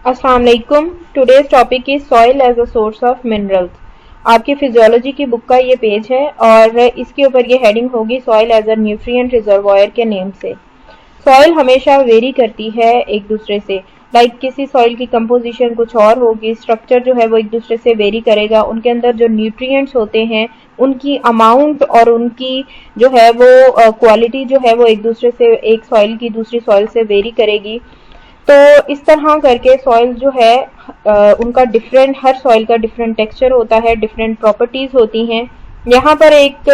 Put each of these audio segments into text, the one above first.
अस्सलाम वालेकुम। Today's topic is soil as a source of minerals. आपकी फिजियोलॉजी की बुक का ये पेज है और इसके ऊपर ये हेडिंग होगी soil as a nutrient reservoir के नेम से। सॉइल हमेशा वेरी करती है एक दूसरे से। किसी सॉइल की कंपोजिशन कुछ और होगी, स्ट्रक्चर जो है वो एक दूसरे से वेरी करेगा, उनके अंदर जो न्यूट्रिएंट्स होते हैं उनकी अमाउंट और उनकी जो है वो क्वालिटी जो है वो एक दूसरे से, एक सॉइल की दूसरी सॉइल से वेरी करेगी। तो इस तरह करके सॉइल जो है उनका डिफरेंट, हर सॉइल का डिफरेंट टेक्सचर होता है, डिफरेंट प्रॉपर्टीज होती हैं। यहाँ पर एक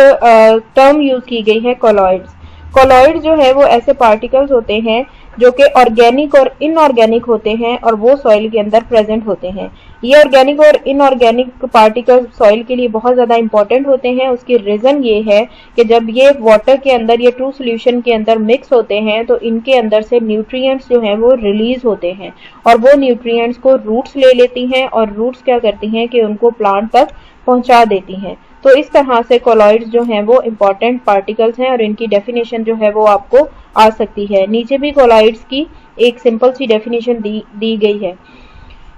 टर्म यूज की गई है कोलॉइड्स। कोलॉइड जो है वो ऐसे पार्टिकल्स होते हैं जो कि ऑर्गेनिक और इनऑर्गेनिक होते हैं और वो सॉइल के अंदर प्रेजेंट होते हैं। ये ऑर्गेनिक और इनऑर्गेनिक पार्टिकल्स सॉइल के लिए बहुत ज़्यादा इंपॉर्टेंट होते हैं। उसकी रीज़न ये है कि जब ये वाटर के अंदर, ये ट्रू सोल्यूशन के अंदर मिक्स होते हैं तो इनके अंदर से न्यूट्रिएंट्स जो हैं वो रिलीज होते हैं और वो न्यूट्रिएंट्स को रूट्स ले लेती हैं और रूट्स क्या करती हैं कि उनको प्लांट तक पहुंचा देती हैं। तो इस तरह से कोलॉइड्स जो हैं वो इम्पॉर्टेंट पार्टिकल्स हैं और इनकी डेफिनेशन जो है वो आपको आ सकती है। नीचे भी कोलॉइड्स की एक सिंपल सी डेफिनेशन दी गई है।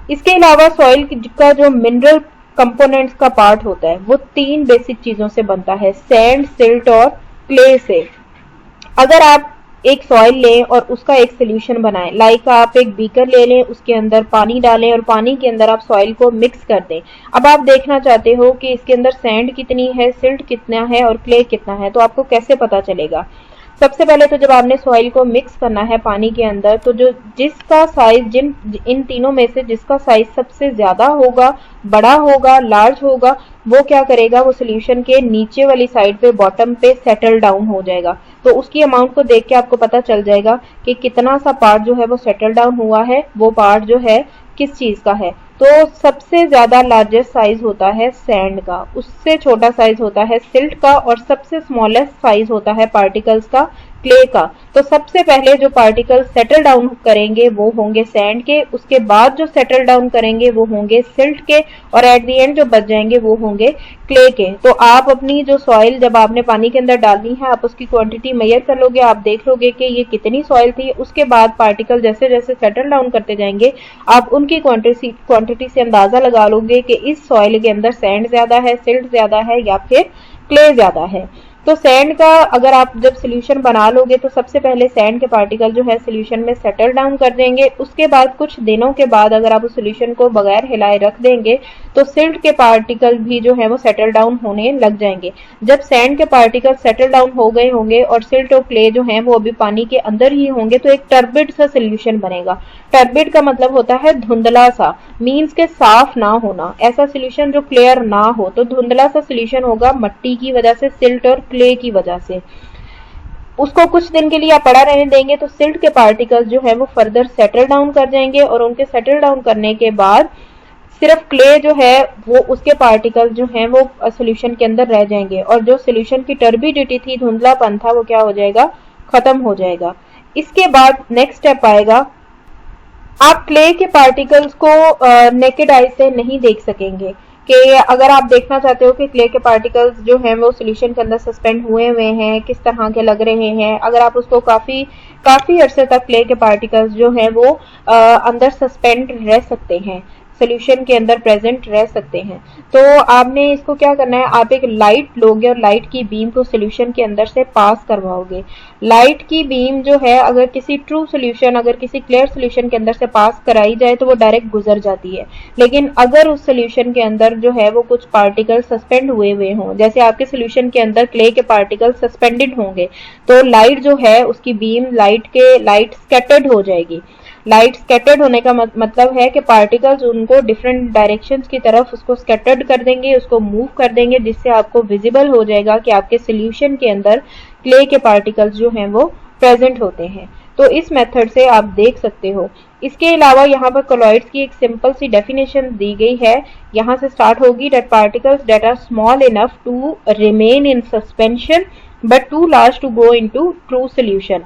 इसके अलावा सॉइल का जो मिनरल कंपोनेंट्स का पार्ट होता है वो 3 बेसिक चीजों से बनता है, सैंड, सिल्ट और क्ले से। अगर आप एक सॉइल लें और उसका एक सोल्यूशन बनाएं, आप एक बीकर ले लें, उसके अंदर पानी डालें और पानी के अंदर आप सॉइल को मिक्स कर दें। अब आप देखना चाहते हो कि इसके अंदर सैंड कितनी है, सिल्ट कितना है और क्ले कितना है, तो आपको कैसे पता चलेगा? सबसे पहले तो जब आपने सॉइल को मिक्स करना है पानी के अंदर, तो जो जिसका साइज, इन तीनों में से जिसका साइज सबसे ज्यादा होगा, बड़ा होगा, लार्ज होगा, वो क्या करेगा, वो सोल्यूशन के नीचे वाली साइड पे, बॉटम पे सेटल डाउन हो जाएगा। तो उसकी अमाउंट को देख के आपको पता चल जाएगा कि कितना सा पार्ट जो है वो सेटल डाउन हुआ है, वो पार्ट जो है किस चीज का है। तो सबसे ज्यादा लार्जेस्ट साइज होता है सैंड का, उससे छोटा साइज होता है सिल्ट का और सबसे स्मॉलेस्ट साइज होता है पार्टिकल्स का क्ले का। तो सबसे पहले जो पार्टिकल्स सेटल डाउन करेंगे वो होंगे सैंड के, उसके बाद जो सेटल डाउन करेंगे वो होंगे सिल्ट के और एट द एंड जो बच जाएंगे वो होंगे क्ले के। तो आप अपनी जो सॉइल जब आपने पानी के अंदर डालनी है, आप उसकी क्वांटिटी मेजर कर लोगे, आप देख लोगे कि ये कितनी सॉइल थी। उसके बाद पार्टिकल जैसे जैसे सेटल डाउन करते जाएंगे, आप उनकी क्वांटिटी से अंदाजा लगा लोगे कि इस सॉइल के अंदर सैंड ज्यादा है, सिल्ट ज्यादा है या फिर क्ले ज्यादा है। तो सैंड का अगर आप जब सोल्यूशन बना लोगे तो सबसे पहले सैंड के पार्टिकल जो है सोल्यूशन में सेटल डाउन कर देंगे। उसके बाद कुछ दिनों के बाद अगर आप उस सोल्यूशन को बगैर हिलाए रख देंगे तो सिल्ट के पार्टिकल भी जो है वो सेटल डाउन होने लग जाएंगे। जब सैंड के पार्टिकल सेटल डाउन हो गए होंगे और सिल्ट और क्ले जो है वो अभी पानी के अंदर ही होंगे तो एक टर्बिड सा सोल्यूशन बनेगा। टर्बिड का मतलब होता है धुंधला सा, मीन्स के साफ ना होना। ऐसा सोल्यूशन जो क्लियर ना हो, तो धुंधला सा सोल्यूशन होगा मट्टी की वजह से, सिल्ट और क्ले की वजह से। उसको कुछ दिन के लिए आप पड़ा रहने देंगे तो सिल्ट के पार्टिकल्स जो है वो फर्दर सेटल डाउन कर जाएंगे और उनके सेटल डाउन करने के बाद सिर्फ क्ले जो है वो, उसके पार्टिकल्स जो हैं वो सोल्यूशन के अंदर रह जाएंगे और जो सोल्यूशन की टर्बिडिटी थी, धुंधलापन था, वो क्या हो जाएगा, खत्म हो जाएगा। इसके बाद नेक्स्ट स्टेप आएगा, आप क्ले के पार्टिकल्स को नेकेड आई से नहीं देख सकेंगे। कि अगर आप देखना चाहते हो कि क्ले के पार्टिकल्स जो हैं वो सोल्यूशन के अंदर सस्पेंड हुए हैं, किस तरह के लग रहे हैं, अगर आप उसको काफी अरसे तक क्ले के पार्टिकल्स जो हैं वो अंदर सस्पेंड रह सकते हैं, सोल्यूशन के अंदर प्रेजेंट रह सकते हैं, तो आपने इसको क्या करना है, आप एक लाइट लोगे और लाइट की बीम को सोल्यूशन के अंदर से पास करवाओगे। लाइट की बीम जो है अगर किसी ट्रू सोल्यूशन, अगर किसी क्लियर सोल्यूशन के अंदर से पास कराई जाए तो वो डायरेक्ट गुजर जाती है। लेकिन अगर उस सोल्यूशन के अंदर जो है वो कुछ पार्टिकल सस्पेंड हुए हों, जैसे आपके सोल्यूशन के अंदर क्ले के पार्टिकल सस्पेंडेड होंगे, तो लाइट जो है उसकी बीम, लाइट स्कैटर्ड हो जाएगी। लाइट स्कैटर्ड होने का मतलब है कि पार्टिकल्स उनको डिफरेंट डायरेक्शंस की तरफ उसको स्कैटर्ड कर देंगे, उसको मूव कर देंगे, जिससे आपको विजिबल हो जाएगा कि आपके सोल्यूशन के अंदर क्ले के पार्टिकल्स जो हैं वो प्रेजेंट होते हैं। तो इस मेथड से आप देख सकते हो। इसके अलावा यहाँ पर कोलॉइड्स की एक सिंपल सी डेफिनेशन दी गई है, यहाँ से स्टार्ट होगी, that particles that are small enough to remain in suspension but too large to go into true solution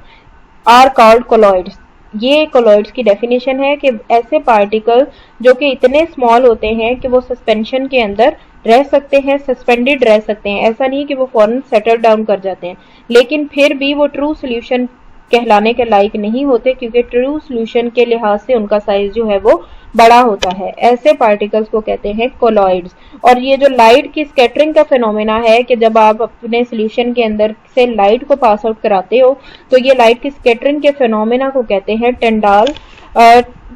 are called colloids. ये कोलॉइड्स की डेफिनेशन है कि ऐसे पार्टिकल जो कि इतने स्मॉल होते हैं कि वो सस्पेंशन के अंदर रह सकते हैं, सस्पेंडेड रह सकते हैं। ऐसा नहीं कि वो फौरन सेटल डाउन कर जाते हैं, लेकिन फिर भी वो ट्रू सोल्यूशन कहलाने के लायक नहीं होते, क्योंकि ट्रू सोल्यूशन के लिहाज से उनका साइज जो है वो बड़ा होता है। ऐसे पार्टिकल्स को कहते हैं कोलॉइड्स। और ये जो लाइट की स्कैटरिंग का फिनोमेना है कि जब आप अपने सोल्यूशन के अंदर से लाइट को पास आउट कराते हो तो ये लाइट की स्कैटरिंग के फिनोमेना को कहते हैं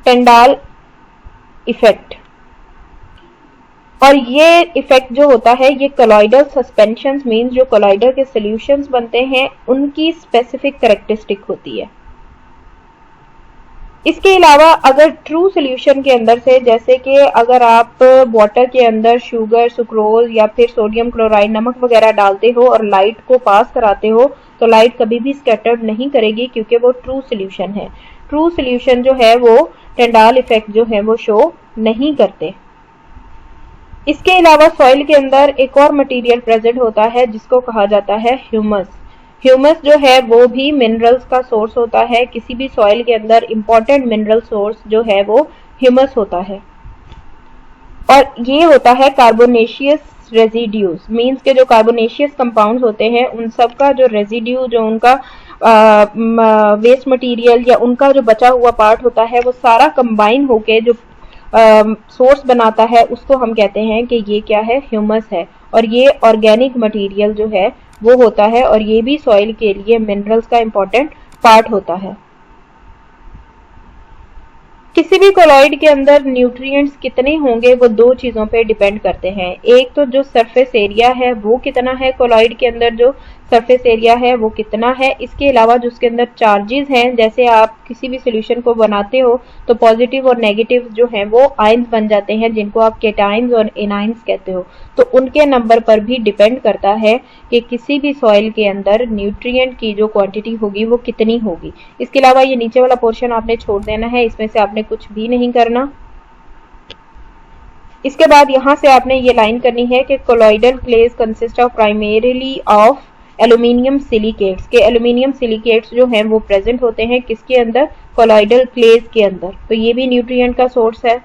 टेंडाल इफेक्ट। और ये इफेक्ट जो होता है ये कोलॉइडल सस्पेंशंस मींस जो कोलॉइडल के सॉल्यूशंस बनते हैं उनकी स्पेसिफिक कैरेक्टरिस्टिक होती है। इसके अलावा अगर ट्रू सॉल्यूशन के अंदर से, जैसे कि अगर आप वाटर के अंदर शुगर, सुक्रोज या फिर सोडियम क्लोराइड, नमक वगैरह डालते हो और लाइट को पास कराते हो तो लाइट कभी भी स्कैटर्ड नहीं करेगी, क्योंकि वो ट्रू सॉल्यूशन है। ट्रू सॉल्यूशन जो है वो टेंडाल इफेक्ट जो है वो शो नहीं करते। इसके अलावा सॉइल के अंदर एक और मटेरियल प्रेजेंट होता है जिसको कहा जाता है ह्यूमस। ह्यूमस जो है वो भी मिनरल्स का सोर्स होता है। किसी भी सॉइल के अंदर इंपॉर्टेंट मिनरल सोर्स जो है वो ह्यूमस होता है। और ये होता है कार्बोनेशियस रेजिड्यूज, मींस के जो कार्बोनेशियस कंपाउंड्स होते हैं उन सब का जो रेजिड्यू, जो उनका वेस्ट मटेरियल या उनका जो बचा हुआ पार्ट होता है वो सारा कंबाइन होके जो सोर्स बनाता है उसको हम कहते हैं कि ये क्या है, ह्यूमस है। और ये ऑर्गेनिक मटेरियल जो है वो होता है और ये भी सॉइल के लिए मिनरल्स का इंपॉर्टेंट पार्ट होता है। किसी भी कोलॉइड के अंदर न्यूट्रिएंट्स कितने होंगे वो दो चीजों पे डिपेंड करते हैं। एक तो जो सरफेस एरिया है वो कितना है, कोलॉइड के अंदर जो सरफेस एरिया है वो कितना है। इसके अलावा जो उसके अंदर चार्जेस हैं, जैसे आप किसी भी सॉल्यूशन को बनाते हो तो पॉजिटिव और नेगेटिव जो हैं वो आयंस बन जाते हैं, जिनको आप केटाइंस और एनाइंस कहते हो। तो उनके नंबर पर भी डिपेंड करता है कि किसी भी सॉइल के अंदर न्यूट्रिएंट की जो क्वांटिटी होगी वो कितनी होगी। इसके अलावा ये नीचे वाला पोर्शन आपने छोड़ देना है, इसमें से आपने कुछ भी नहीं करना। इसके बाद यहाँ से आपने ये लाइन करनी है कि colloidal clays consist of primarily of aluminium silicates, के एल्यूमिनियम सिलिकेट्स जो हैं वो प्रेजेंट होते हैं किसके अंदर, कोलॉइडल क्लेज के अंदर। तो ये भी न्यूट्रिएंट का सोर्स है।